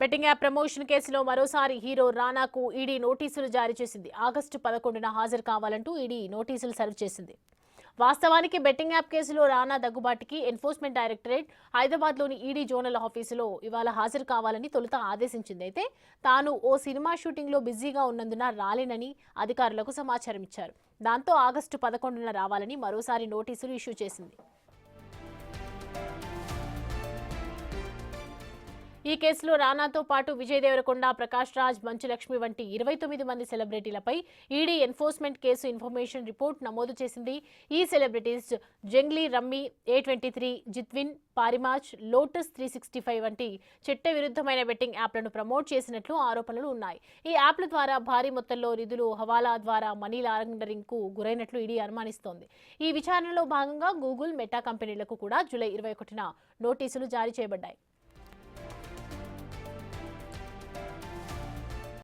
Betting app promotion కేసులో మరోసారి hero రానాకు ED నోటీసులు జారీ చేసింది. ఆగస్టు 11న హాజరు కావాలంటూ ఈడీ నోటీసులు సర్వ్ చేసింది. వాస్తవానికి బెట్టింగ్ యాప్ కేసులో రానా దగ్గుబాటికి ఎన్ఫోర్స్మెంట్ డైరెక్టరేట్ హైదరాబాద్లోని ఈడీ జోనల్ ఆఫీసులో ఇవాళ హాజరు కావాలని తొలుత ఆదేశించింది. అయితే తాను ఓ సినిమా షూటింగ్లో బిజీగా ఉన్నందున రాలేనని అధికారులకు సమాచారం ఇచ్చారు. దాంతో ఆగస్టు 11న రావాలని మరోసారి నోటీసులు ఇష్యూ చేసింది. ఈ కేసులో రానాతో పాటు విజయ్ దేవరకొండ, ప్రకాష్ రాజ్, మంచు లక్ష్మి వంటి 29 మంది సెలబ్రిటీలపై ED enforcement case information report నమోదు చేసింది. ఈ celebrities Junglee rummy, A23, Jeetwin, Parimatch, lotus 365 వంటి చట్ట విరుద్ధమైన బెట్టింగ్ యాప్లను ప్రమోట్ చేసినట్లు ఆరోపణలు ఉన్నాయి. ఈ యాప్ల ద్వారా భారీ మొత్తంలో నిధులు హవాలా ద్వారా మనీ లాండరింగ్ కు గురైనట్లు ఈడీ అనుమానిస్తోంది. ఈ విచారణలో భాగంగా గూగుల్, మెటా కంపెనీలకు కూడా జూలై 21న నోటీసులు జారీ చేయబడ్డాయి.